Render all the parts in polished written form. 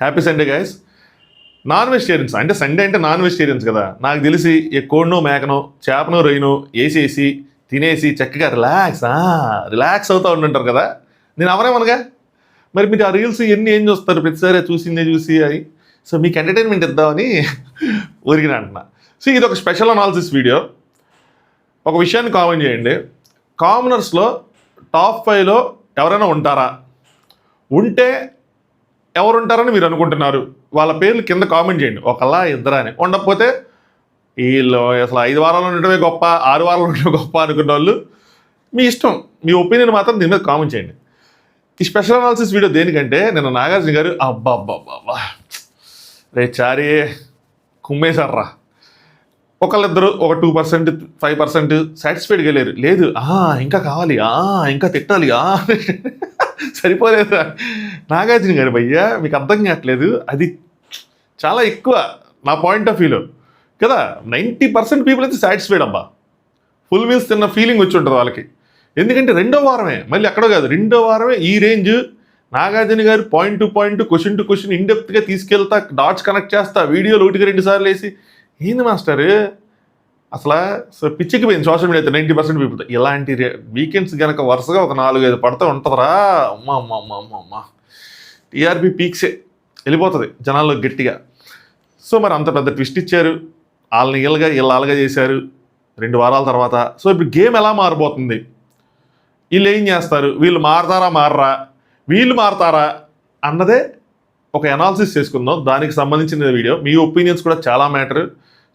Happy Sunday guys. Non vegetarians అంటే Sunday అంటే non vegetarians కదా. నాకు తెలిసి ఏ కోడినో మేకనో చేపనో రొయ్యనో వేసేసి తినేసి చక్కగా రిలాక్స్ అవుతూ ఉంటుంటారు కదా. నేను అవరేమనగా మరి మీరు ఆ రీల్స్ ఇవన్నీ ఏం చూస్తారు ప్రతిసారి చూసి అవి. సో మీకు ఎంటర్టైన్మెంట్ ఇద్దామని ఊరికిన అంటున్నా. సో ఇది ఒక స్పెషల్ అనాలిసిస్ వీడియో. ఒక విషయాన్ని కామెంట్ చేయండి. కామనర్స్లో టాప్ 5లో ఎవరైనా ఉంటారా? ఉంటే ఎవరుంటారని మీరు అనుకుంటున్నారు? వాళ్ళ పేర్లు కింద కామెంట్ చేయండి. ఒకలా ఇద్దరా అని. ఉండకపోతే వీళ్ళు అసలు 5 వారాలు ఉండటమే గొప్ప, 6 వారాలు ఉండటమే గొప్ప అనుకున్న వాళ్ళు మీ ఇష్టం. మీ ఒపీనియన్ మాత్రం దీని మీద కామెంట్ చేయండి. ఈ స్పెషల్ అనాలిసిస్ వీడియో దేనికంటే నిన్న నాగార్జున గారు అబ్బా రే చారీ కుమ్మేశారా, ఒకళ్ళిద్దరు ఒక 2% 5% సాటిస్ఫైడ్గా వెళ్ళారు. లేదు ఇంకా కావాలి, ఇంకా తిట్టాలి, సరిపోలేదు. నాగార్జున గారు భయ్యా మీకు అర్థం కావట్లేదు, అది చాలా ఎక్కువ నా పాయింట్ ఆఫ్ వ్యూలో కదా. 90% పీపుల్ అయితే సాటిస్ఫైడ్ అబ్బా, ఫుల్ మీల్స్ తిన్న ఫీలింగ్ వచ్చి ఉంటుంది వాళ్ళకి. ఎందుకంటే రెండో వారమే, మళ్ళీ అక్కడ కాదు, రెండో వారమే ఈ రేంజ్. నాగార్జున గారు point to point, question to question ఇన్డెప్త్గా తీసుకెళ్తా, డాట్స్ కనెక్ట్ చేస్తా, వీడియోలు 1-2 సార్లు వేసి ఏంది మాస్టర్ అసలు పిచ్చికిపోయింది సోషల్ మీడియా అయితే 90% పీపుల్తో. ఇలాంటి వీకెండ్స్ కనుక వరుసగా ఒక 4-5 పడుతూ ఉంటుందిరా అమ్మ టీఆర్పీ పీక్సే వెళ్ళిపోతుంది జనాల్లో గట్టిగా. సో మరి అంత పెద్ద ట్విస్ట్ ఇచ్చారు, వాళ్ళని వీళ్ళగా చేశారు 2 వారాల తర్వాత. సో ఇప్పుడు గేమ్ ఎలా మారబోతుంది, వీళ్ళు ఏం చేస్తారు, వీళ్ళు మారరా, వీళ్ళు మారతారా అన్నదే ఒక అనాలిసిస్ చేసుకుందాం. దానికి సంబంధించిన వీడియో. మీ ఒపీనియన్స్ కూడా చాలా మ్యాటర్.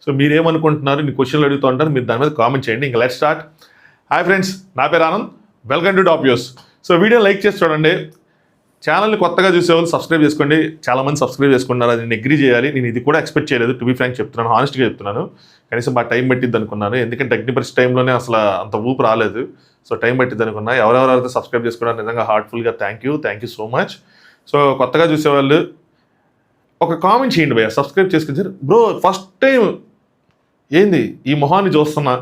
సో మీరేమనుకుంటున్నారు, నీ క్వశ్చన్లు అడుగుతూ ఉంటారు, మీరు దాని మీద కామెంట్ చేయండి. ఇంకా లెట్స్ స్టార్ట్. హాయ్ ఫ్రెండ్స్, నా పేరు Anand, welcome to top news. So video like చేసి చూడండి. ఛానల్ని కొత్తగా చూసేవాళ్ళు సబ్స్క్రైబ్ చేసుకోండి. చాలామంది సబ్స్క్రైబ్ చేసుకున్నారు, అది నేను అగ్రీ చేయాలి. నేను ఇది కూడా ఎక్స్పెక్ట్ చేయలేదు, టు బీ ఫ్రాంక్ చెప్తున్నాను, హానెస్ట్గా చెప్తున్నాను. కనీసం బాగా టైం పట్టిద్ది అనుకున్నాను, ఎందుకంటే టెక్నిపర్స్ టైంలోనే అసలు అంత ఊపు రాలేదు. సో టైం పట్టిద్ది అనుకున్నా. ఎవరెవరైతే సబ్స్క్రైబ్ చేసుకున్నారు నిజంగా హార్ట్ఫుల్గా thank you so much. So కొత్తగా చూసేవాళ్ళు ఒక కామెంట్ చేయండి భయ్య, సబ్స్క్రైబ్ చేసుకుని. సార్ బ్రో ఫస్ట్ టైం ఏంది ఈ మొహాన్ని చూస్తున్నా,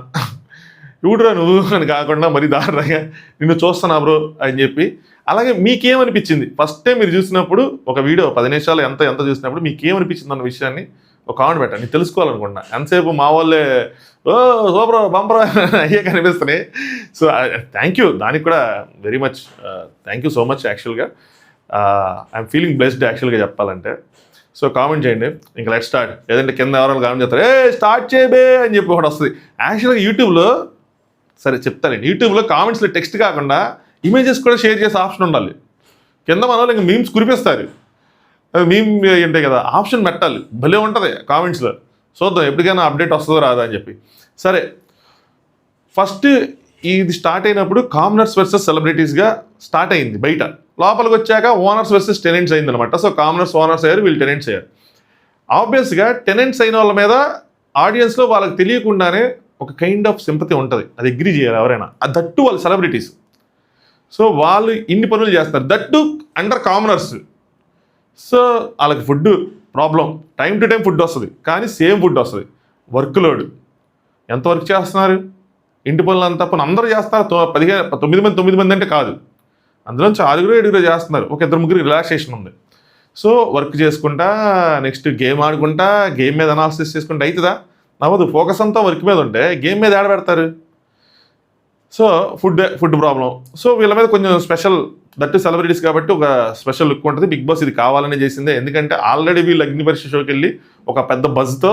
చూడరా నువ్వు అని కాకుండా మరి దారుణంగా నిన్ను చూస్తున్నా బ్రో అని చెప్పి. అలాగే మీకేమనిపించింది ఫస్ట్ టైం మీరు చూసినప్పుడు, ఒక వీడియో 10 నిమిషాలు ఎంత చూసినప్పుడు మీకేమనిపించింది అన్న విషయాన్ని ఒక కామెంట్ పెట్టండి. నేను తెలుసుకోవాలనుకుంటున్నా. ఎంతసేపు మా వాళ్ళే సూపర్ బంపర్ అయ్యే కనిపిస్తున్నాయి. సో థ్యాంక్ యూ, దానికి కూడా very much thank you so much. యాక్చువల్గా ఐఎమ్ ఫీలింగ్ బ్లెస్డ్ యాక్చువల్గా చెప్పాలంటే. సో కామెంట్ చేయండి. ఇంకా లెట్ స్టార్ట్. లేదంటే కింద ఎవరైనా కామెంట్ చేస్తారు, స్టార్ట్ చేయబే అని చెప్పి ఒకటి వస్తుంది. యాక్చువల్గా యూట్యూబ్లో సరే చెప్తానండి, యూట్యూబ్లో కామెంట్స్లో టెక్స్ట్ కాకుండా ఇమేజెస్ కూడా షేర్ చేసే ఆప్షన్ ఉండాలి. కింద మన వాళ్ళు ఇంకా మీమ్స్ కురిపిస్తారు, మీమ్ ఉంటాయి కదా, ఆప్షన్ పెట్టాలి. భలే ఉంటుంది కామెంట్స్లో. చూద్దాం ఎప్పటికైనా అప్డేట్ వస్తుందో రాదా అని చెప్పి. సరే, ఫస్ట్ ఇది స్టార్ట్ అయినప్పుడు కామనర్స్ వర్సెస్ సెలబ్రిటీస్గా స్టార్ట్ అయింది. బయట లోపలికి వచ్చాక ఓనర్స్ వర్సెస్ టెనెంట్స్ అయిందనమాట. సో కామనర్స్ ఓనర్స్ అయ్యారు, వీళ్ళు టెనెంట్స్ అయ్యారు. ఆబ్వియస్గా టెనెంట్స్ అయిన వాళ్ళ మీద ఆడియన్స్లో వాళ్ళకి తెలియకుండానే ఒక కైండ్ ఆఫ్ సింపతి ఉంటుంది, అది అగ్రీ చేయాలి ఎవరైనా. అది దట్టు వాళ్ళు సెలబ్రిటీస్. సో వాళ్ళు ఇన్ని పనులు చేస్తారు, దట్టు అండర్ కామనర్స్. సో వాళ్ళకి food problem, time to time food వస్తుంది, కానీ సేమ్ ఫుడ్ వస్తుంది. వర్క్ లోడ్ ఎంత వర్క్ చేస్తున్నారు, ఇంటి పనులు అంతా పని అందరూ చేస్తారు. 9 మంది అంటే కాదు, అందులోంచి 6-7 చేస్తున్నారు. ఒక 2-3 రిలాక్సేషన్ ఉంది. సో వర్క్ చేసుకుంటా, నెక్స్ట్ గేమ్ ఆడుకుంటా, గేమ్ మీద అనాలిసిస్ చేసుకుంటా అవుతుందా? నవ్వదు. ఫోకస్ అంతా వర్క్ మీద ఉంటే గేమ్ మీద ఆడ పెడతారు. So food problem. సో వీళ్ళ మీద కొంచెం స్పెషల్, దట్టు సెలబ్రిటీస్ కాబట్టి ఒక స్పెషల్ లుక్ ఉంటుంది. బిగ్ బాస్ ఇది కావాలని చేసిందే, ఎందుకంటే ఆల్రెడీ వీళ్ళు అగ్నిపరీక్ష షోకి వెళ్ళి ఒక పెద్ద బజ్తో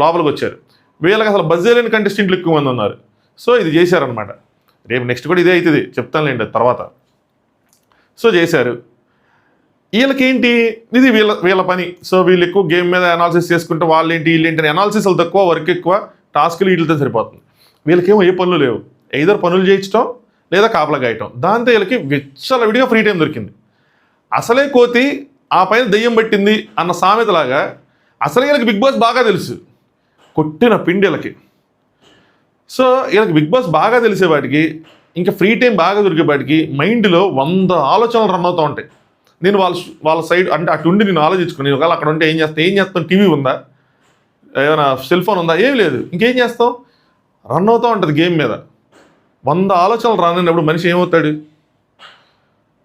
లోపలికి వచ్చారు. వీళ్ళకి అసలు బజ్ లేని కంటెస్టెంట్లు ఎక్కువ మంది ఉన్నారు. సో ఇది చేశారనమాట. రేపు నెక్స్ట్ కూడా ఇదే అవుతుంది, చెప్తానులేండి తర్వాత. సో చేశారు. వీళ్ళకేంటి, ఇది వీళ్ళ పని. సో వీళ్ళు ఎక్కువ గేమ్ మీద అనాలిసిస్ చేసుకుంటే వాళ్ళేంటి వీళ్ళేంటి అని అనాలిసిస్ తక్కువ, వర్క్ ఎక్కువ, టాస్క్లు వీటితో సరిపోతుంది. వీళ్ళకేమో ఏ పనులు లేవు, either పనులు చేయించడం లేదా కాపలా గాయటం. దాంతో వీళ్ళకి విడిగా ఫ్రీ టైం దొరికింది. అసలే కోతి ఆ పైన దెయ్యం పట్టింది అన్న సామెతలాగా అసలే వీళ్ళకి బిగ్ బాస్ బాగా తెలుసు, కొట్టిన పిండి వీళ్ళకి. సో వీళ్ళకి బిగ్ బాస్ బాగా తెలిసేవాటికి, ఇంకా ఫ్రీ టైం బాగా దొరికేవాటికి మైండ్లో 100 ఆలోచనలు రన్ అవుతూ ఉంటాయి. నేను వాళ్ళ సైడ్ అంటే అటుండి నేను ఆలోచించుకుని, ఒకవేళ అక్కడ ఉంటే ఏం చేస్తాం, టీవీ ఉందా, ఏమైనా సెల్ ఫోన్ ఉందా, ఏం లేదు, ఇంకేం చేస్తాం, రన్ అవుతూ ఉంటుంది గేమ్ మీద. 100 ఆలోచనలు రానప్పుడు మనిషి ఏమవుతాడు?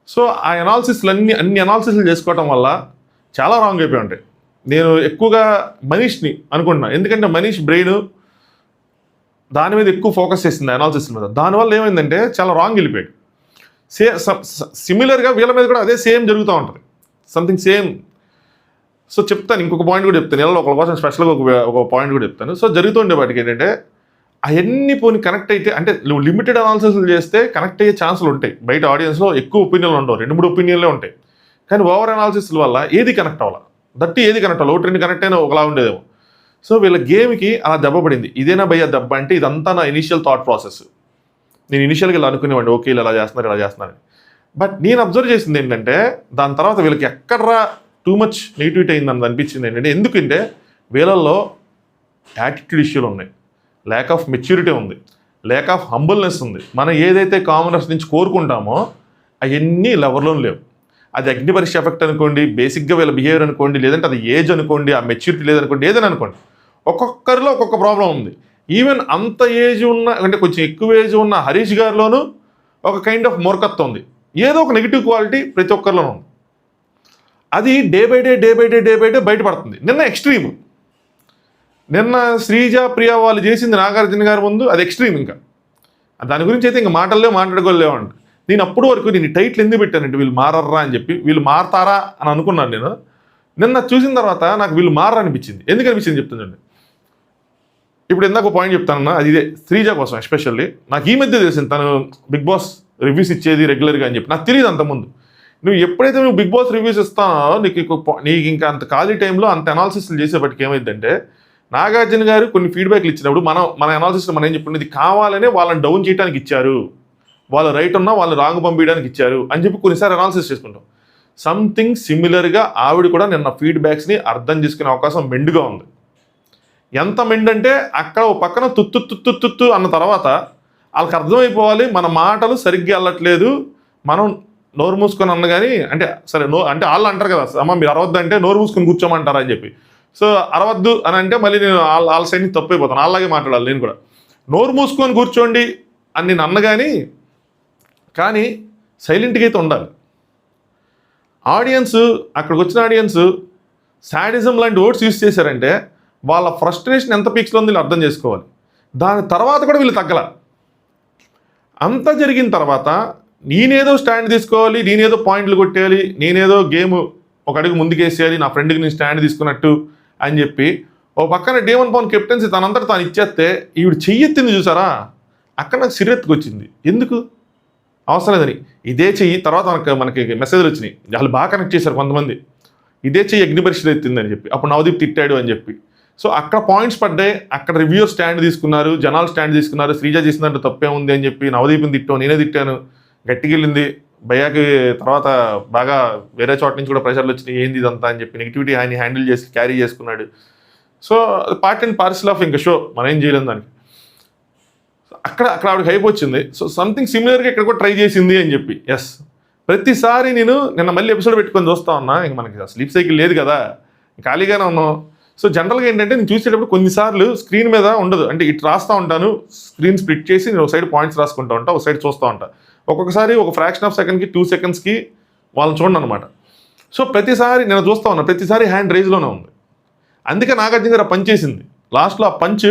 సో ఆ అనాలిసిస్లు అన్ని అనాలిసిస్లు చేసుకోవటం వల్ల చాలా రాంగ్ అయిపోయి ఉంటాయి. నేను ఎక్కువగా మనీష్ని అనుకుంటున్నా, ఎందుకంటే మనీష్ బ్రెయిన్ దాని మీద ఎక్కువ ఫోకస్ చేసింది అనాలిసిస్ మీద. దానివల్ల ఏమైందంటే చాలా రాంగ్ వెళ్ళిపోయాడు. సిమిలర్గా వీళ్ళ మీద కూడా అదే సేమ్ జరుగుతూ ఉంటుంది, సంథింగ్ సేమ్. సో చెప్తాను, ఇంకొక పాయింట్ కూడా చెప్తాను, ఇలా ఒకళ్ళ కోసం స్పెషల్గా ఒక పాయింట్ కూడా చెప్తాను. సో జరుగుతుండే వాటికి ఏంటంటే అవన్నీ పోనీ కనెక్ట్ అయితే, అంటే నువ్వు లిమిటెడ్ అనాలిసిస్ చేస్తే కనెక్ట్ అయ్యే ఛాన్సులు ఉంటాయి. బయట ఆడియన్స్లో ఎక్కువ ఒపీనియన్లు ఉండవు, 2-3 ఒపీనియన్లే ఉంటాయి. కానీ ఓవర్ అనాలిసిస్ వల్ల ఏది కనెక్ట్ అవ్వాలి, దట్టి ఏది కనెక్ట్ అవ్వాలి, 1-2 కనెక్ట్ అయినా ఒకలా ఉండేదేమో. సో వీళ్ళ గేమ్కి అలా దెబ్బ పడింది. ఇదేనా భయ్య దెబ్బ అంటే, ఇదంతా నా ఇనిషియల్ థాట్ ప్రాసెస్. నేను ఇనిషియల్గా ఇలా అనుకునేవాడిని, ఓకే ఇలా చేస్తున్నారు. బట్ నేను అబ్జర్వ్ చేసింది ఏంటంటే, దాని తర్వాత వీళ్ళకి ఎక్కడరా టూ మచ్ నెగిటివిటీ అయిందని అనిపించింది ఏంటంటే, ఎందుకంటే వీళ్ళల్లో యాటిట్యూడ్ ఇష్యూలు ఉన్నాయి, ల్యాక్ ఆఫ్ మెచ్యూరిటీ ఉంది, ల్యాక్ ఆఫ్ హంబుల్నెస్ ఉంది. మనం ఏదైతే కామనర్స్ నుంచి కోరుకుంటామో అవన్నీ ఎవరిలోనూ లేవు. అది అగ్ని పరీక్ష ఎఫెక్ట్ అనుకోండి, బేసిక్గా వీళ్ళ బిహేవియర్ అనుకోండి, లేదంటే అది ఏజ్ అనుకోండి, ఆ మెచ్యూరిటీ లేదనుకోండి, ఏదైనా అనుకోండి, ఒక్కొక్కరిలో ఒక్కొక్క ప్రాబ్లం ఉంది. ఈవెన్ అంత ఏజ్ ఉన్న, అంటే కొంచెం ఎక్కువ ఏజ్ ఉన్న హరీష్ గారిలోనూ ఒక కైండ్ ఆఫ్ మూర్ఖత్వం ఉంది, ఏదో ఒక నెగిటివ్ క్వాలిటీ ప్రతి ఒక్కరిలోనూ ఉంది. అది డే బై డే బయటపడుతుంది. నిన్న ఎక్స్ట్రీమ్, నిన్న శ్రీజ ప్రియా వాళ్ళు చేసింది నాగార్జున గారి ముందు అది ఎక్స్ట్రీమ్. ఇంకా దాని గురించి అయితే ఇంకా మాట్లాడుకోలేవండి. నేను అప్పుడు వరకు నేను టైటిల్ ఎందుకు పెట్టానంటే, వీళ్ళు మారర్రా అని చెప్పి, వీళ్ళు మారతారా అని అనుకున్నాను నేను. నిన్న చూసిన తర్వాత నాకు వీళ్ళు మారరా అనిపించింది. ఎందుకు అనిపించింది చెప్తుందండి. ఇప్పుడు ఇందాక పాయింట్ చెప్తానన్నా, అది ఇదే శ్రీజ కోసం ఎస్పెషల్లీ. నాకు ఈ మధ్య తెలిసింది తను బిగ్ బాస్ రివ్యూస్ ఇచ్చేది రెగ్యులర్గా అని చెప్పి. నాకు తెలియదు అంతకుముందు. నువ్వు ఎప్పుడైతే నువ్వు బిగ్ బాస్ రివ్యూస్ ఇస్తానో నీకు ఇంకా అంత ఖాళీ టైంలో అంత అనాలిసిస్లు చేసేపటికి ఏమైందంటే, నాగార్జున గారు కొన్ని ఫీడ్బ్యాక్లు ఇచ్చినప్పుడు మన అనాలిసిస్లో మనం ఏం చెప్పుకున్నది, ఇది కావాలనే వాళ్ళని డౌన్ చేయడానికి ఇచ్చారు, వాళ్ళు రైట్ ఉన్నా వాళ్ళని రాంగ్ పంపించడానికి ఇచ్చారు అని చెప్పి కొన్నిసార్లు అనాలిసిస్ చేసుకుంటాం. సంథింగ్ సిమిలర్గా ఆవిడ కూడా నిన్న ఫీడ్బ్యాక్స్ని అర్థం చేసుకునే అవకాశం మెండుగా ఉంది. ఎంత మెండు అంటే, అక్కడ ఓ పక్కన తుత్తు అన్న తర్వాత వాళ్ళకి అర్థమైపోవాలి మన మాటలు సరిగ్గా వెళ్ళట్లేదు, మనం నోరు మూసుకొని అన్న కానీ, అంటే సరే అంటే వాళ్ళు అంటారు కదా, అమ్మ మీరు అరవద్దు అంటే నోరు మూసుకొని కూర్చోమంటారా అని చెప్పి. సో అరవద్దు అని అంటే మళ్ళీ నేను వాళ్ళ సైడ్ని తప్పైపోతాను, అలాగే మాట్లాడాలి నేను కూడా. నోరు మూసుకొని కూర్చోండి అని నేను అన్నగాని, కానీ సైలెంట్గా అయితే ఉండాలి. ఆడియన్స్, అక్కడికి వచ్చిన ఆడియన్స్ శాడిజం లాంటి వర్డ్స్ యూజ్ చేశారంటే వాళ్ళ ఫ్రస్ట్రేషన్ ఎంత పీక్స్లో ఉంది వీళ్ళు అర్థం చేసుకోవాలి. దాని తర్వాత కూడా వీళ్ళు తగ్గల. అంతా జరిగిన తర్వాత నేనేదో స్టాండ్ తీసుకోవాలి, నేనేదో పాయింట్లు కొట్టేయాలి, నేనేదో గేమ్ ఒక అడుగు ముందుకేసేయాలి, నా ఫ్రెండ్కి నేను స్టాండ్ తీసుకున్నట్టు అని చెప్పి ఓ పక్కన డేమన్ పవన్ కెప్టెన్సీ తనంతటా తాను ఇచ్చేస్తే ఈవిడ చెయ్యెత్తింది చూసారా, అక్కడ నాకు సిరెత్తుకు వచ్చింది. ఎందుకు అవసరం లేదని. ఇదే చెయ్యి తర్వాత మనకి మెసేజ్లు వచ్చినాయి, వాళ్ళు బాగా కనెక్ట్ చేశారు కొంతమంది, ఇదే చెయ్యి అగ్ని పరీక్షలు ఎత్తిందని చెప్పి, అప్పుడు నవదీప్ తిట్టాడు అని చెప్పి. సో అక్కడ పాయింట్స్ పడ్డాయి, అక్కడ రివ్యూర్ స్టాండ్ తీసుకున్నారు, జనాలు స్టాండ్ తీసుకున్నారు, శ్రీజ చేసినట్టు తప్పే ఉంది అని చెప్పి నవదీప్ని తిట్టాను, నేనే తిట్టాను, గట్టికి వెళ్ళింది. భయ్యాకి తర్వాత బాగా వేరే చోట నుంచి కూడా ప్రెషర్లు వచ్చినాయి, ఏంది ఇదంతా అని చెప్పి నెగిటివిటీ ఆయన హ్యాండిల్ చేసి క్యారీ చేసుకున్నాడు. So part and parcel of ఇంకా షో, మనం ఏం చేయలేం దానికి. అక్కడ ఆవిడకి హైప్ వచ్చింది. సో సంథింగ్ సిమిలర్గా ఇక్కడ కూడా ట్రై చేసింది అని చెప్పి. ఎస్, ప్రతిసారి నేను నిన్న మళ్ళీ ఎపిసోడ్ పెట్టుకొని చూస్తా ఉన్నా, ఇంక మనకి స్లీప్ సైకిల్ లేదు కదా, ఖాళీగానే ఉన్నాం. సో జనరల్గా ఏంటంటే నేను చూసేటప్పుడు కొన్నిసార్లు స్క్రీన్ మీద ఉండదు, అంటే ఇటు రాస్తూ ఉంటాను, స్క్రీన్ స్ప్లిట్ చేసి నేను ఒక సైడ్ పాయింట్స్ రాసుకుంటూ ఉంటా, ఒక సైడ్ చూస్తూ ఉంటా. ఒక్కొక్కసారి ఒక ఫ్రాక్షన్ ఆఫ్ సెకండ్కి 2 సెకండ్స్కి వాళ్ళని చూడండి అనమాట. సో ప్రతిసారి నేను చూస్తూ ఉన్నా, ప్రతిసారి హ్యాండ్ రైజ్లోనే ఉంది. అందుకే నాగార్జున గారు ఆ పంచ్ చేసింది. లాస్ట్లో ఆ పంచ్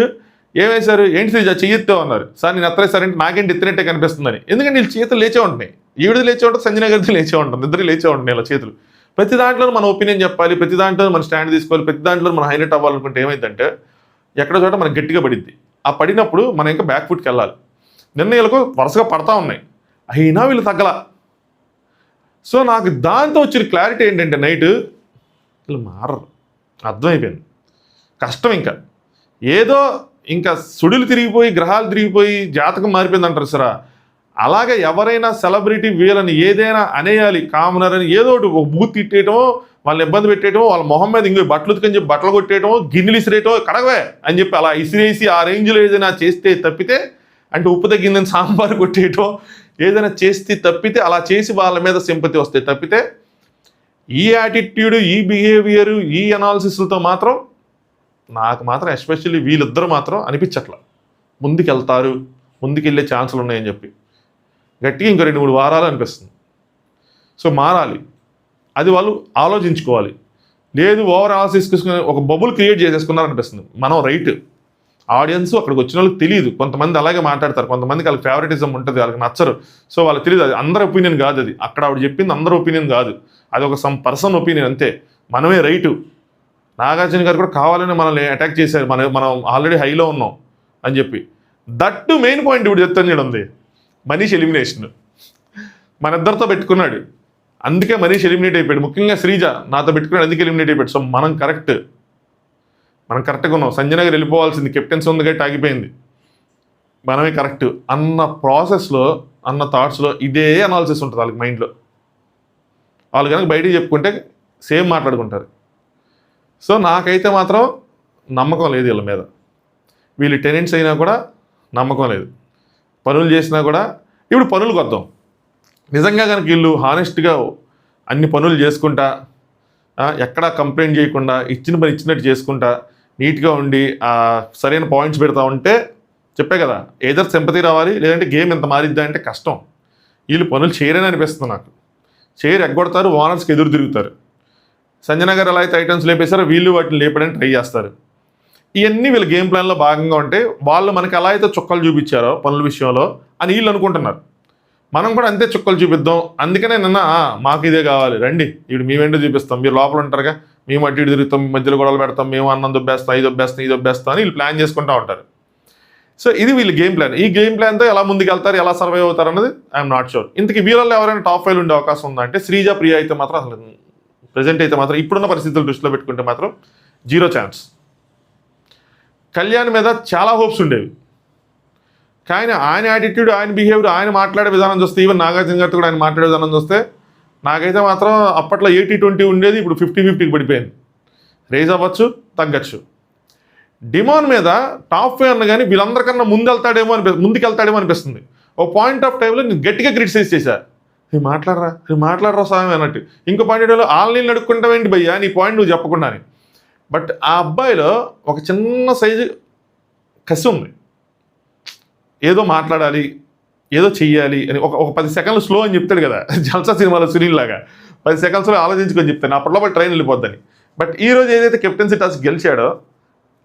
ఏమేశారు, ఏంటి శ్రీజ చెయ్యెత్తావు అన్నారు. సార్ నేను ఎత్తలేసారంటే నాకేంటి ఎత్తినట్టే కనిపిస్తుందని. ఎందుకంటే వీళ్ళు చేతులు లేచే ఉంటున్నాయి, ఈవిడిది లేచే ఉంటుంది, సంజన గారిది లేచే ఉంటుంది, ఇద్దరు లేచే ఉంటున్నాయి ఇలా చేతులు. ప్రతి దాంట్లో మన ఒపీనియన్ చెప్పాలి, ప్రతి దాంట్లో మన స్టాండ్ తీసుకోవాలి, ప్రతి దాంట్లో మనం హైలైట్ అవ్వాలనుకుంటే ఏమైందంటే ఎక్కడో చోట మనకు గట్టిగా పడిద్ది. ఆ పడినప్పుడు మనం ఇంకా బ్యాక్ ఫుట్కి వెళ్ళాలి. నిర్ణయాలకు వరుసగా పడతా ఉన్నాయి, అయినా వీళ్ళు తగ్గల. సో నాకు దాంతో వచ్చిన క్లారిటీ ఏంటంటే, నైట్ వీళ్ళు మారరు, అర్థమైపోయింది. కష్టం ఇంకా ఏదో ఇంకా సుడులు తిరిగిపోయి గ్రహాలు తిరిగిపోయి జాతకం మారిపోయింది అంటారు సరా, అలాగే ఎవరైనా సెలబ్రిటీ వీళ్ళని ఏదైనా అనేయాలి, కామనర్ అని ఏదో ఒకటి ఒక బూత్ తిట్టేయటమో, వాళ్ళని ఇబ్బంది పెట్టేయటమో, వాళ్ళ మొహం మీద ఇంకో బట్టలు ఉతికని చెప్పి బట్టలు కొట్టేయటమో, గిన్నెలు ఇసిరేయటమో, కడగవే అని చెప్పి అలా ఇసిరేసి ఆ రేంజ్లో ఏదైనా చేస్తే తప్పితే, అంటే ఉప్పు తగ్గిందని సాంబార్ కొట్టేయటం ఏదైనా చేస్తే తప్పితే, అలా చేసి వాళ్ళ మీద సింపతి వస్తే తప్పితే, ఈ యాటిట్యూడ్, ఈ బిహేవియర్, ఈ అనాలిసిస్లతో మాత్రం నాకు మాత్రం ఎస్పెషల్లీ వీళ్ళిద్దరూ మాత్రం అనిపించట్లా ముందుకెళ్తారు, ముందుకెళ్ళే ఛాన్సులు ఉన్నాయని చెప్పి. గట్టిగా ఇంకో 2-3 వారాలు అనిపిస్తుంది. సో మారాలి, అది వాళ్ళు ఆలోచించుకోవాలి. లేదు ఓవర్ అనాలిసిస్ తీసుకుని ఒక బబుల్ క్రియేట్ చేసేసుకున్నారనిపిస్తుంది. మనం రైట్, ఆడియన్స్ అక్కడికి వచ్చిన వాళ్ళకి తెలియదు, కొంతమంది అలాగే మాట్లాడతారు, కొంతమందికి వాళ్ళకి ఫేవరెటిజం ఉంటుంది, వాళ్ళకి నచ్చరు, సో వాళ్ళకి తెలియదు. అది అందరి ఒపీనియన్ కాదు, అది అక్కడ ఆవిడ చెప్పింది అందరి ఒపీనియన్ కాదు, అది ఒక సమ్ పర్సన్ ఒపీనియన్ అంతే. మనమే రైటు. నాగార్జున గారు కూడా కావాలని మనల్ని అటాక్ చేశారు, మనం ఆల్రెడీ హైలో ఉన్నాం అని చెప్పి. దట్ మెయిన్ పాయింట్ ఇప్పుడు చెప్తాను చూడండి, మనీష్ ఎలిమినేషన్ మన ఇద్దరితో పెట్టుకున్నాడు, అందుకే మనీష్ ఎలిమినేట్ అయిపోయాడు. ముఖ్యంగా శ్రీజ నాతో పెట్టుకున్నాడు, అందుకే ఎలిమినేట్ అయిపోయాడు. సో మనం కరెక్ట్గా ఉన్నాం. సంజన గారు వెళ్ళిపోవాల్సింది, కెప్టెన్సీ ఉంది కాబట్టి ఆగిపోయింది, మనమే కరెక్ట్ అన్న ప్రాసెస్లో, అన్న థాట్స్లో ఇదే అనాలిసిస్ ఉంటుంది వాళ్ళకి మైండ్లో. వాళ్ళు కనుక బయటికి చెప్పుకుంటే సేమ్ మాట్లాడుకుంటారు. సో నాకైతే మాత్రం నమ్మకం లేదు వీళ్ళ మీద. వీళ్ళు టెనెంట్స్ అయినా కూడా నమ్మకం లేదు, పనులు చేసినా కూడా. ఇప్పుడు పనులకు వద్దాం. నిజంగా కనుక వీళ్ళు హానెస్ట్గా అన్ని పనులు చేసుకుంటా, ఎక్కడా కంప్లైంట్ చేయకుండా, ఇచ్చిన పని ఇచ్చినట్టు చేసుకుంటా, నీట్గా ఉండి సరైన పాయింట్స్ పెడతా ఉంటే, చెప్పే కదా, ఏదర్ సింపతి రావాలి, లేదంటే గేమ్ ఎంత మారిద్దా అంటే కష్టం. వీళ్ళు పనులు చేయరని అనిపిస్తుంది నాకు. ఎగ్గొడతారు, ఓనర్స్కి ఎదురు తిరుగుతారు. సంజన గారు ఎలా అయితే ఐటమ్స్ లేపేశారో వీళ్ళు వాటిని లేపడానికి ట్రై చేస్తారు. ఇవన్నీ వీళ్ళ గేమ్ ప్లాన్లో భాగంగా ఉంటే, వాళ్ళు మనకి ఎలా అయితే చుక్కలు చూపించారో పనుల విషయంలో అని వీళ్ళు అనుకుంటున్నారు. మనం కూడా అంతే చుక్కలు చూపిద్దాం. అందుకనే నిన్న మాకు ఇదే కావాలి, రండి ఇప్పుడు మేమేంటో చూపిస్తాం, మీరు లోపల ఉంటారుగా, మేము అటు ఇటు తిరుగుతాం, మధ్యలో గొడవలు పెడతాం, మేము అన్నం దొబ్బేస్తాం, ఇది దొబ్బేస్తాం అని వీళ్ళు ప్లాన్ చేసుకుంటూ ఉంటారు. సో ఇది వీళ్ళ గేమ్ ప్లాన్. ఈ గేమ్ ప్లాన్తో ఎలా ముందుకు వెళ్తారు, ఎలా సర్వైవ్ అవుతారు అన్నది ఐఎమ్ నాట్ షూర్. ఇంతకీ వీళ్ళల్లో ఎవరైనా టాప్ 5 ఉండే అవకాశం ఉందా అంటే, శ్రీజ, ప్రియ అయితే మాత్రం అసలు ప్రజెంట్ అయితే మాత్రం ఇప్పుడున్న పరిస్థితులు దృష్టిలో పెట్టుకుంటే మాత్రం 0 ఛాన్స్. కళ్యాణ్ మీద చాలా హోప్స్ ఉండేవి, కానీ ఆయన యాటిట్యూడ్, ఆయన బిహేవియర్, ఆయన మాట్లాడే విధానం చూస్తే, ఈవెన్ నాగార్జున గారితో కూడా ఆయన మాట్లాడే విధానం చూస్తే నాకైతే మాత్రం అప్పట్లో 80-20 ఉండేది, ఇప్పుడు 50-50 పడిపోయింది. రేజ్ అవ్వచ్చు, తగ్గచ్చు. డిమాండ్ మీద టాప్ 5 అన్న కానీ వీళ్ళందరికన్నా ముందుకెళ్తాడేమో అనిపిస్తుంది. ఓ పాయింట్ ఆఫ్ టైంలో నేను గట్టిగా క్రిటిసైజ్ చేశా, మాట్లాడరా స్వామి అన్నట్టు. ఇంకో పాయింట్ ఆఫ్ ఆన్లైన్ అడుక్కుంటావేంటి భయ్యా, నీ పాయింట్ నువ్వు చెప్పకుండా అని. బట్ ఆ అబ్బాయిలో ఒక చిన్న సైజు కసి ఉంది, ఏదో మాట్లాడాలి, ఏదో చెయ్యాలి అని. ఒక 10 సెకండ్లు స్లో అని చెప్తాడు కదా, జల్సా సినిమాలో సునీల్ లాగా 10 సెకండ్స్లో ఆలోచించుకొని చెప్తాను, అప్పట్లో ట్రైన్ వెళ్ళిపోద్దని. బట్ ఈరోజు ఏదైతే కెప్టెన్సీ టాస్క్ గెలిచాడో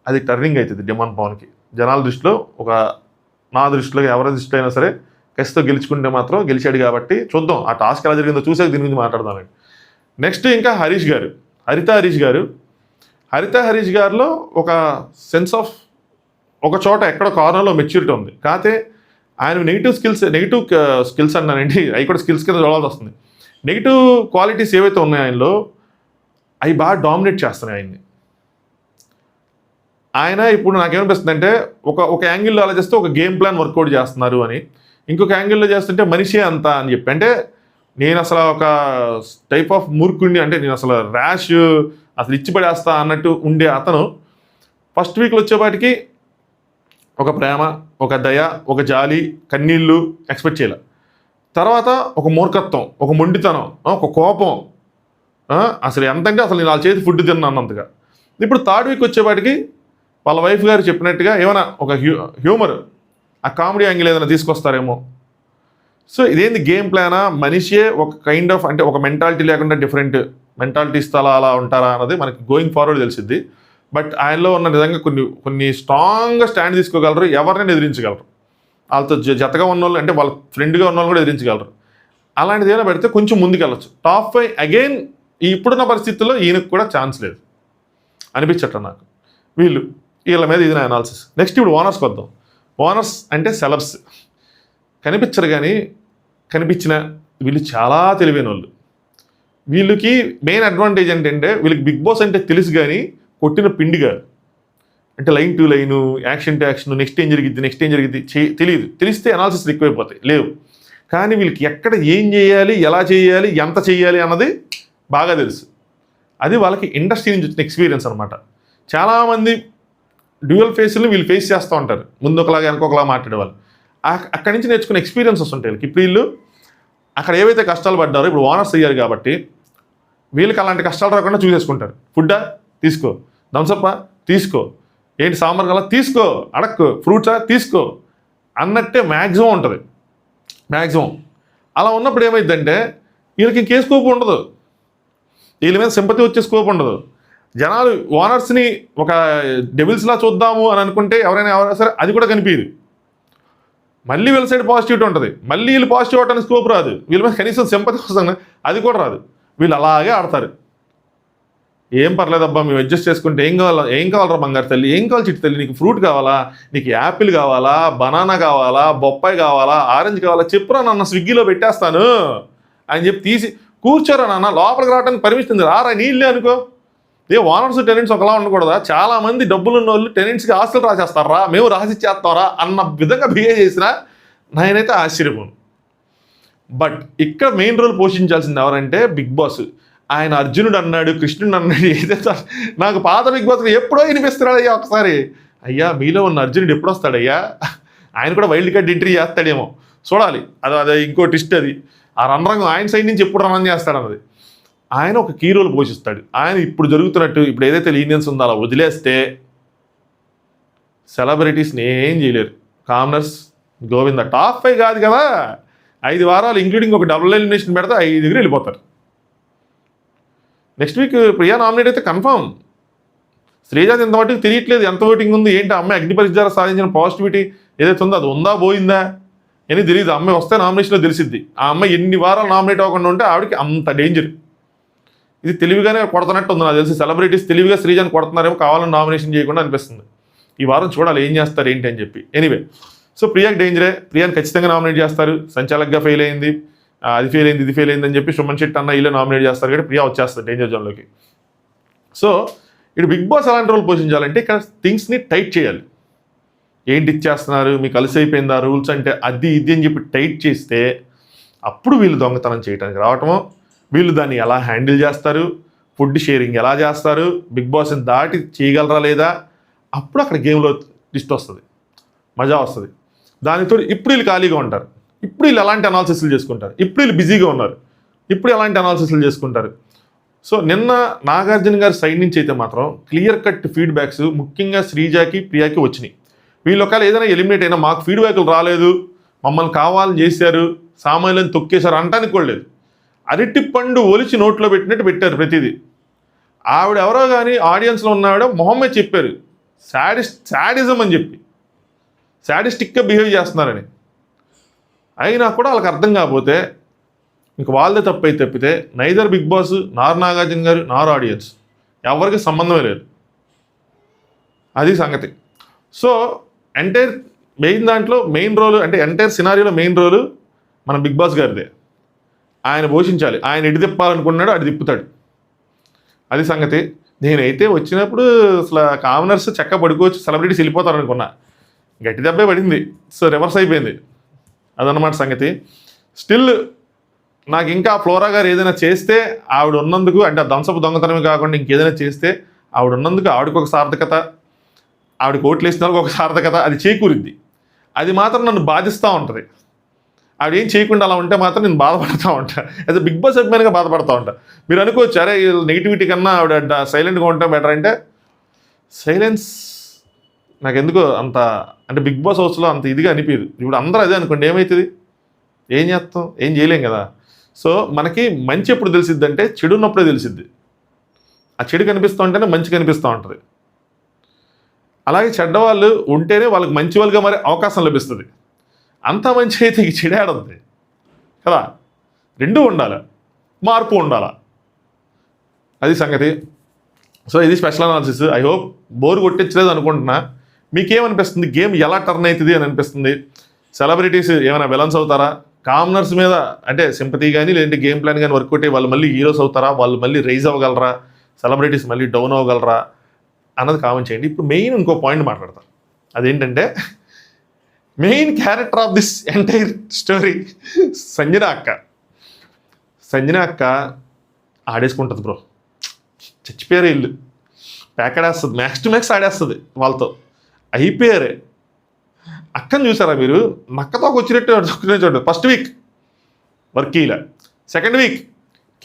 అది టర్నింగ్ అవుతుంది డిమాండ్ పవన్కి. జనాల దృష్టిలో, నా దృష్టిలో, ఎవరి దృష్టిలో అయినా సరే కసితో గెలుచుకుంటే మాత్రం గెలిచాడు కాబట్టి చూద్దాం ఆ టాస్క్ ఎలా జరిగిందో చూసాక దీని గురించి మాట్లాడదామండి. నెక్స్ట్ ఇంకా హరిత హరీష్ గారిలో ఒక సెన్స్ ఆఫ్, ఒక చోట ఎక్కడో కార్నర్లో మెచ్యూరిటీ ఉంది. కాకపోతే ఆయన నెగిటివ్ స్కిల్స్ అన్నానండి, అవి కూడా స్కిల్స్ కింద చూడాల్సి వస్తుంది. నెగిటివ్ క్వాలిటీస్ ఏవైతే ఉన్నాయో ఆయనలో, అవి బాగా డామినేట్ చేస్తున్నాయి ఆయన్ని. ఆయన ఇప్పుడు నాకేమనిపిస్తుంది అంటే, ఒక యాంగిల్లో ఆలోచిస్తే ఒక గేమ్ ప్లాన్ వర్కౌట్ చేస్తున్నారు అని, ఇంకొక యాంగిల్లో చేస్తుంటే మనిషే అంత అని చెప్పి. అంటే నేను అసలు ఒక టైప్ ఆఫ్ మూర్ఖుడిని, అంటే నేను అసలు ర్యాష్, అసలు ఇచ్చి పడేస్తా అన్నట్టు ఉండే అతను ఫస్ట్ వీక్లో వచ్చేపాటికి ఒక ప్రేమ, ఒక దయ, ఒక జాలి, కన్నీళ్ళు ఎక్స్పెక్ట్ చేయాలి. తర్వాత ఒక మూర్ఖత్వం, ఒక మొండితనం, ఒక కోపం, అసలు ఎంతంటే అసలు నేను వాళ్ళ చేతి ఫుడ్ తిన్నానంతగా. ఇప్పుడు థర్డ్ వీక్ వచ్చేపాటికి వాళ్ళ వైఫ్ గారు చెప్పినట్టుగా ఏమైనా ఒక హ్యూమర్, ఆ కామెడీ యాంగిల్ ఏదైనా తీసుకొస్తారేమో. సో ఇదేంది గేమ్ ప్లానా, మనిషే ఒక కైండ్ ఆఫ్, అంటే ఒక మెంటాలిటీ లేకుండా డిఫరెంట్ మెంటాలిటీస్తో అలా ఉంటారా అన్నది మనకి గోయింగ్ ఫార్వర్డ్ తెలిసిద్ది. బట్ ఆయనలో ఉన్న నిజంగా కొన్ని స్ట్రాంగ్గా స్టాండ్ తీసుకోగలరు, ఎవరినైనా ఎదిరించగలరు. వాళ్ళతో జతగా ఉన్నోళ్ళు, అంటే వాళ్ళ ఫ్రెండ్గా ఉన్నోళ్ళు కూడా ఎదిరించగలరు. అలాంటిది ఏమైనా పెడితే కొంచెం ముందుకెళ్ళచ్చు. టాప్ 5 అగైన్ ఇప్పుడున్న పరిస్థితుల్లో ఈయనకు కూడా ఛాన్స్ లేదు అనిపించట్టు నాకు. వీళ్ళ మీద ఇది నా అనాలిసిస్. నెక్స్ట్ ఇప్పుడు ఓనర్స్కి వద్దాం. ఓనర్స్ అంటే సెలబ్స్, కనిపించరు కానీ కనిపించిన వీళ్ళు చాలా తెలివైన వాళ్ళు. వీళ్ళకి మెయిన్ అడ్వాంటేజ్ ఏంటంటే, వీళ్ళకి బిగ్ బాస్ అంటే తెలుసు కానీ కొట్టిన పిండిగా, అంటే line to line, action to action, next ఏం జరిగిద్ది తెలియదు. తెలిస్తే అనాలిసిస్ ఎక్కువైపోతాయి, లేవు. కానీ వీళ్ళకి ఎక్కడ ఏం చేయాలి, ఎలా చేయాలి, ఎంత చేయాలి అన్నది బాగా తెలుసు. అది వాళ్ళకి ఇండస్ట్రీ నుంచి వచ్చిన ఎక్స్పీరియన్స్ అనమాట. చాలామంది డ్యూయల్ ఫేస్ని వీళ్ళు ఫేస్ చేస్తూ ఉంటారు, ముందు ఒకలాగా వెనకొకలా మాట్లాడేవాళ్ళు. అక్కడి నుంచి నేర్చుకునే ఎక్స్పీరియన్సెస్ ఉంటాయి వీళ్ళకి. ఇప్పుడు వీళ్ళు అక్కడ ఏవైతే కష్టాలు పడ్డారో ఇప్పుడు ఓనర్స్ అయ్యారు కాబట్టి వీళ్ళకి అలాంటి కష్టాలు రాకుండా చూసేసుకుంటారు. ఫుడ్డా తీసుకో, థమ్సప్పా తీసుకో, ఏంటి సాంబార్ కల్లా తీసుకో, అడక్కు, ఫ్రూట్సా తీసుకో అన్నట్టే మ్యాక్సిమం ఉంటుంది. అలా ఉన్నప్పుడు ఏమైందంటే వీళ్ళకి ఇంకే స్కోప్ ఉండదు, వీళ్ళ మీద సింపతి వచ్చే స్కోప్ ఉండదు. జనాలు ఓనర్స్ని ఒక డెవిల్స్లా చూద్దాము అని అనుకుంటే ఎవరైనా సరే అది కూడా కనిపించదు. మళ్ళీ వీళ్ళ సైడ్ పాజిటివిటీ ఉంటుంది, మళ్ళీ వీళ్ళు పాజిటివ్ అవడానికి స్కోప్ రాదు, వీళ్ళ మీద కనీసం సింపతి వస్తుంది అది కూడా రాదు. వీళ్ళు అలాగే ఆడతారు. ఏం పర్లేదబ్బా మేము అడ్జస్ట్ చేసుకుంటే ఏం కావాలరా బంగారు తల్లి, ఏం కావాలి చిట్టి తల్లి, నీకు ఫ్రూట్ కావాలా, నీకు యాపిల్ కావాలా, బనానా కావాలా, బొప్పాయి కావాలా, ఆరెంజ్ కావాలా చెప్పురా నాన్న స్విగ్గీలో పెట్టేస్తాను అని చెప్పి తీసి కూర్చోరా నాన్న, లోపలికి రావడానికి పర్మిషన్ ఉంది, రారా నీళ్ళే అనుకో. ఓనర్స్ టెనెంట్స్ ఒకలా ఉండకూడదా? చాలామంది డబ్బులున్న వాళ్ళు టెనెంట్స్కి ఆస్తులు రాసేస్తారా, మేము రాసిచ్చేస్తారా అన్న విధంగా బిహేవ్ చేసినా నేనైతే ఆశ్చర్యపోను. బట్ ఇక్కడ మెయిన్ రోల్ పోషించాల్సింది ఎవరంటే బిగ్ బాస్. ఆయన అర్జునుడు అన్నాడు, కృష్ణుడు అన్నాడు, ఏదైతే నాకు పాత బిగ్ బాస్లో ఎప్పుడో వినిపిస్తున్నాడయ్యా ఒకసారి. అయ్యా మీలో ఉన్న అర్జునుడు ఎప్పుడు వస్తాడయ్యా, ఆయన కూడా వైల్డ్ కార్డ్ ఎంట్రీ చేస్తాడేమో చూడాలి. అది ఇంకో ట్విస్ట్. అది ఆ రణరంగం ఆయన సైడ్ నుంచి ఎప్పుడు రన్ చేస్తాడన్నది. ఆయన ఒక కీ రోల్ పోషిస్తాడు. ఆయన ఇప్పుడు జరుగుతున్నట్టు ఇప్పుడు ఏదైతే లీనియన్స్ ఉందో అలా వదిలేస్తే సెలబ్రిటీస్ని ఏం చేయలేరు. కామనర్స్ గోవింద టాప్ 5 కాదు కదా, 5 వారాలు ఇంక్లూడింగ్ ఒక డబుల్ ఎలిమినేషన్ పెడితే 5 వెళ్ళిపోతారు. నెక్స్ట్ వీక్ ప్రియా నామినేట్ అయితే కన్ఫర్మ్. శ్రీజాత్ ఎంత మటుకు తెలియట్లేదు ఎంత ఓటింగ్ ఉంది ఏంటి, అమ్మాయి అగ్ని పరీక్ష ద్వారా సాధించిన పాజిటివిటీ ఏదైతే ఉందో అది ఉందా పోయిందా అని తెలియదు. అమ్మాయి వస్తే నామినేషన్లో తెలిసిద్ది. ఆ అమ్మాయి ఎన్ని వారాలు నామినేట్ అవ్వకుండా ఉంటే ఆవిడకి అంత డేంజర్. ఇది తెలివిగానే కొడుతున్నట్టు ఉంది నాకు తెలిసి. సెలబ్రిటీస్ తెలివిగా శ్రీజాన్ కొడుతున్నారేమో కావాలని నామినేషన్ చేయకుండా అనిపిస్తుంది. ఈ వారం చూడాలి ఏం చేస్తారు ఏంటి అని చెప్పి. ఎనీవే సో ప్రియాకి డేంజరే, ప్రియాని ఖచ్చితంగా నామినేట్ చేస్తారు. సంచాలక్గా ఫెయిల్ అయింది, అది ఫెయిల్ అయింది, ఇది ఫెయిల్ అయింది అని చెప్పి సుమన్ శెట్టి అన్న ఇలా నామినేట్ చేస్తారు కాబట్టి ప్రియా వచ్చేస్తుంది డేంజర్ జోన్లోకి. సో ఇటు బిగ్ బాస్ ఎలాంటి రోల్ పోషించాలంటే ఇక్కడ థింగ్స్ని టైట్ చేయాలి. ఏంటి ఇచ్చేస్తున్నారు, మీకు కలిసి అయిపోయిందా రూల్స్ అంటే అది ఇది అని చెప్పి టైట్ చేస్తే అప్పుడు వీళ్ళు దొంగతనం చేయడానికి రావటము, వీళ్ళు దాన్ని ఎలా హ్యాండిల్ చేస్తారు, ఫుడ్ షేరింగ్ ఎలా చేస్తారు, బిగ్ బాస్ని దాటి చేయగలరా లేదా, అప్పుడు అక్కడ గేమ్లో ట్విస్ట్ వస్తుంది, మజా వస్తుంది. దానితో ఇప్పుడు వీళ్ళు ఖాళీగా ఉంటారు, ఇప్పుడు వీళ్ళు ఎలాంటి అనాలిసిస్లు చేసుకుంటారు, ఇప్పుడు వీళ్ళు బిజీగా ఉన్నారు, ఇప్పుడు ఎలాంటి అనాలిసిస్లు చేసుకుంటారు. సో నిన్న నాగార్జున గారి సైడ్ నుంచి అయితే మాత్రం క్లియర్ కట్ ఫీడ్బ్యాక్స్ ముఖ్యంగా శ్రీజాకి ప్రియాకి వచ్చినాయి. వీళ్ళు ఒకవేళ ఏదైనా ఎలిమినేట్ అయినా మాకు ఫీడ్బ్యాక్లు రాలేదు, మమ్మల్ని కావాలని చేశారు, సామాన్యులను తొక్కేశారు అంటానికి కూడా లేదు. అరటి పండు ఒలిచి నోట్లో పెట్టినట్టు పెట్టారు ప్రతిదీ. ఆవిడ ఎవరో కానీ ఆడియన్స్లో ఉన్నావిడ మొహమ్మద్ చెప్పారు శాడిజం అని చెప్పి, శాడిస్టిక్గా బిహేవ్ చేస్తున్నారని. అయినా కూడా వాళ్ళకి అర్థం కాకపోతే ఇంక వాళ్ళదే తప్పైతే తప్పితే నైదర్ బిగ్ బాస్ నార్ నాగార్జున గారు నార్ ఆడియన్స్ ఎవరికి సంబంధమే లేదు. అది సంగతి. సో ఎంటైర్ మెయిన్ రోలు అంటే ఎంటైర్ సినారియోలో మెయిన్ రోలు మన బిగ్ బాస్ గారిదే. ఆయన పోషించాలి. ఆయన ఎటు తిప్పాలనుకున్నాడు అటు తిప్పుతాడు. అది సంగతి. నేనైతే వచ్చినప్పుడు అసలు కామనర్స్ చెక్క పడుకోవచ్చు, సెలబ్రిటీస్ వెళ్ళిపోతారు అనుకున్నా. గట్టి దెబ్బే పడింది. సో రివర్స్ అయిపోయింది. అదన్నమాట సంగతి. స్టిల్ నాకు ఇంకా ఫ్లోరా గారు ఏదైనా చేస్తే ఆవిడ ఉన్నందుకు, అంటే దంసపు దొంగతనమే కాకుండా ఇంకేదైనా చేస్తే ఆవిడ ఉన్నందుకు ఆవిడకి ఒక సార్థకత, ఆవిడకి ఓట్లు వేసిన వాళ్ళకి ఒక సార్థకత అది చేకూరిద్ది. అది మాత్రం నన్ను బాధిస్తూ ఉంటుంది. ఆవిడ ఏం చేయకుండా అలా ఉంటే మాత్రం నేను బాధపడుతూ ఉంటాను. యాజ్ అ బిగ్ బాస్ అభిమానిగా బాధపడుతూ ఉంటాను. మీరు అనుకోవచ్చు అరే నెగిటివిటీ కన్నా ఆవిడ సైలెంట్గా ఉంటే బెటర్ అంటే, సైలెన్స్ నాకు ఎందుకో అంత అంటే బిగ్ బాస్ హౌస్లో అంత ఇదిగా అనిపించదు. ఇప్పుడు అందరూ అదే అనుకోండి ఏమవుతుంది, ఏం చేస్తాం, ఏం చేయలేం కదా. సో మనకి మంచి ఎప్పుడు తెలిసిద్ది అంటే చెడు ఉన్నప్పుడే తెలిసిద్ది. ఆ చెడు కనిపిస్తూ ఉంటేనే మంచి కనిపిస్తూ ఉంటుంది. అలాగే చెడ్డవాళ్ళు ఉంటేనే వాళ్ళకి మంచి వాళ్ళుగా మరి అవకాశం లభిస్తుంది. అంత మంచి అయితే ఈ చెడాడుంది కదా. రెండూ ఉండాలి, మార్పు ఉండాలా, అది సంగతి. సో ఇది special analysis. I hope bore కొట్టించలేదు అనుకుంటున్నా. మీకేమనిపిస్తుంది, గేమ్ ఎలా టర్న్ అవుతుంది అని అనిపిస్తుంది? సెలబ్రిటీస్ ఏమైనా విలన్స్ అవుతారా, కామనర్స్ మీద అంటే సింపతి కానీ లేదంటే గేమ్ ప్లాన్ కానీ వర్కౌట్ అయ్యి వాళ్ళు మళ్ళీ హీరోస్ అవుతారా, వాళ్ళు మళ్ళీ రైజ్ అవ్వగలరా, సెలబ్రిటీస్ మళ్ళీ డౌన్ అవ్వగలరా అన్నది కామెంట్ చేయండి. ఇప్పుడు మెయిన్ ఇంకో పాయింట్ మాట్లాడతారు. అదేంటంటే main character of this entire story Sanjana అక్క. సంజన అక్క ఆడేసుకుంటుంది బ్రో, చచ్చిపోయారు వీళ్ళు, ప్యాకెడేస్తుంది, మ్యాక్స్ టు మ్యాక్స్ ఆడేస్తుంది వాళ్ళతో, అయిపోయారే. అక్కని చూసారా మీరు, నక్కతో వచ్చినట్టు చూడండి. ఫస్ట్ వీక్ వర్కీల, second week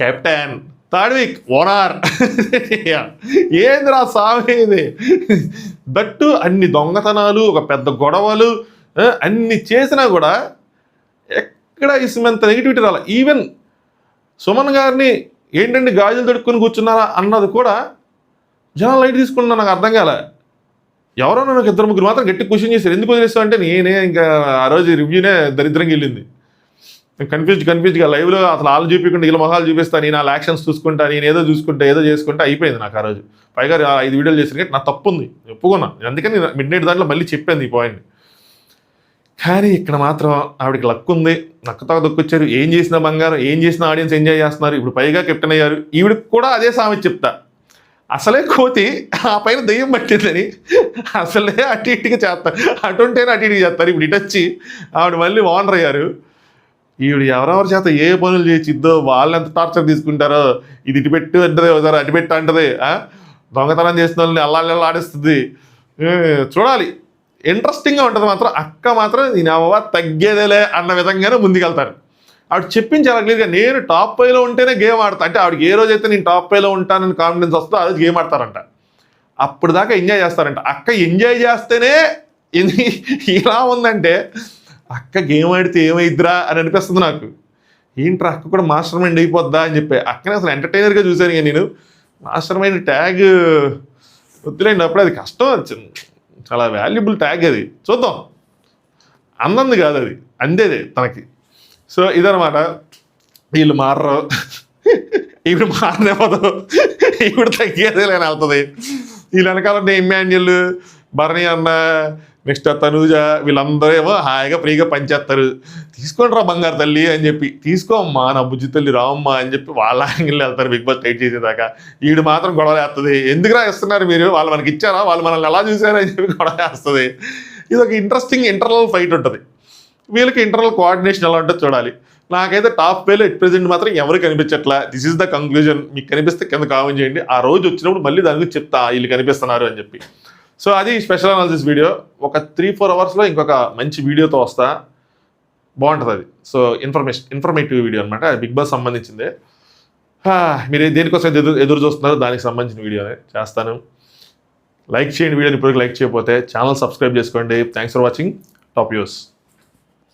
captain, third week owner. ఏందిరా సామేది దట్టు అన్ని దొంగతనాలు, ఒక పెద్ద గొడవలు అన్ని చేసినా కూడా ఎక్కడ ఇసుమంత నెగిటివిటీ రాల. ఈవెన్ సుమన్ గారిని ఏంటండి గాజులు తడుక్కొని కూర్చున్నారా అన్నది కూడా జనాలు లైట్ తీసుకున్నా నాకు అర్థం కాలే. ఎవరో నాకు 2-3 మాత్రం గట్టి క్వశ్చన్ చేశారు. ఎందుకు వదిలేస్తావు అంటే నేనే ఇంకా ఆ రోజు రివ్యూనే దరిద్రంగా వెళ్ళింది. కన్ఫ్యూజ్గా లైవ్లో అసలు వాళ్ళు చూపించకుండా వీళ్ళ మొహాలు చూపిస్తా, నేను వాళ్ళ యాక్షన్స్ చూసుకుంటా, నేను ఏదో చూసుకుంటా ఏదో చేసుకుంటా అయిపోయింది నాకు ఆ రోజు. పైగా 5 వీడియోలు చేసిన కాబట్టి నా తప్పు ఉంది, ఒప్పుకున్నా. అందుకని మిడ్ నైట్ దాంట్లో మళ్ళీ చెప్పాను ఈ పాయింట్. కానీ ఇక్కడ మాత్రం ఆవిడకి లక్ ఉంది, నక్కతో దొక్కొచ్చారు. ఏం చేసినా బంగారం, ఏం చేసినా ఆడియన్స్ ఎంజాయ్ చేస్తున్నారు. ఇప్పుడు పైగా కెప్టెన్ అయ్యారు. ఈవిడికి కూడా అదే సామెత చెప్తా, అసలే కోతి ఆ పైన దెయ్యం పట్టిందని అసలే అటు ఇటుగా చేస్తారు, అటుంటేనే అటు ఇటుగా చేస్తారు. ఇప్పుడు ఇటు వచ్చి ఆవిడ మళ్ళీ ఓనర్ అయ్యారు. ఈవిడ ఎవరెవరి చేత ఏ పనులు చేసిద్దో, వాళ్ళు ఎంత టార్చర్ తీసుకుంటారో, ఇది ఇటు పెట్టు అంటది, ఒకసారి అటు పెట్టు అంటది, దొంగతనం చేసిన వాళ్ళని అల్లాళ్ళ ఆడిస్తుంది. చూడాలి, ఇంట్రెస్టింగ్గా ఉంటుంది. మాత్రం అక్క మాత్రం నేను అవ్వ తగ్గేదేలే అన్న విధంగానే ముందుకెళ్తారు. ఆవిడ చెప్పించారు క్లియర్గా, నేను టాప్ 5లో ఉంటేనే గేమ్ ఆడతా. అంటే ఆవిడకి ఏ రోజైతే నేను టాప్ 5లో ఉంటానని కాన్ఫిడెన్స్ వస్తుందో ఆ రోజు గేమ్ ఆడతారంట. అప్పుడు దాకా ఎంజాయ్ చేస్తారంట. అక్క ఎంజాయ్ చేస్తేనే ఇలా ఉందంటే అక్క గేమ్ ఆడితే ఏమైద్దిరా అని అనిపిస్తుంది నాకు. ఏంట్రా అక్క కూడా మాస్టర్ మైండ్ అయిపోద్దా అని చెప్పి అక్కనే అసలు ఎంటర్టైనర్గా చూశాను. ఇక నేను మాస్టర్ మైండ్ ట్యాగ్ వద్దులేండి, అప్పుడు అది కష్టం, చాలా వాల్యుబుల్ ట్యాగ్ అది. చూద్దాం, అందంది కాదు అది, అందేదే తనకి. సో ఇదనమాట, వీళ్ళు మారరు, ఇప్పుడు మారనేపోదు, ఇప్పుడు తగ్గేదే లేని వెళ్తుంది. వీళ్ళు వెనకాలంటే ఇమ్మాన్యుల్, భరణి అన్న, నెక్స్ట్ తనూజ, వీళ్ళందరూ ఏమో హాయిగా ఫ్రీగా పనిచేస్తారు. తీసుకోండి రా బంగారు తల్లి అని చెప్పి, తీసుకోమ్మా నా బుజ్జి తల్లి రామ్మా అని చెప్పి వాళ్ళ యాంగిల్ వెళ్తారు బిగ్ బాస్ టైట్ చేసేదాకా. వీడు మాత్రం గొడవ వేస్తుంది, ఎందుకురా ఇస్తున్నారు మీరు, వాళ్ళు మనకి ఇచ్చారా, వాళ్ళు మనల్ని ఎలా చూసారా అని చెప్పి గొడవ వేస్తుంది. ఇది ఒక ఇంట్రెస్టింగ్ ఇంటర్నల్ ఫైట్ ఉంటుంది. వీళ్ళకి ఇంటర్నల్ కోఆర్డినేషన్ ఎలా ఉంటుందో చూడాలి. నాకైతే టాప్ 5లో ఎట్ ప్రెజెంట్ మాత్రం ఎవరు కనిపించట్లా. This is the conclusion. మీకు కనిపిస్తే కింద కామెంట్ చేయండి. ఆ రోజు వచ్చినప్పుడు మళ్ళీ దాని గురించి చెప్తా వీళ్ళు కనిపిస్తున్నారు అని చెప్పి. సో అది స్పెషల్ అనాలిసిస్ వీడియో. ఒక 3-4 అవర్స్లో ఇంకొక మంచి వీడియోతో వస్తా, బాగుంటుంది అది. సో ఇన్ఫర్మేటివ్ వీడియో అనమాట, బిగ్ బాస్ సంబంధించిందే. మీరు దేనికోసం ఎదురు చూస్తున్నారో దానికి సంబంధించిన వీడియోనే చేస్తాను. లైక్ చేయండి వీడియోని, ఇప్పటికి లైక్ చేయకపోతే ఛానల్ సబ్స్క్రైబ్ చేసుకోండి. Thanks for watching. Top views.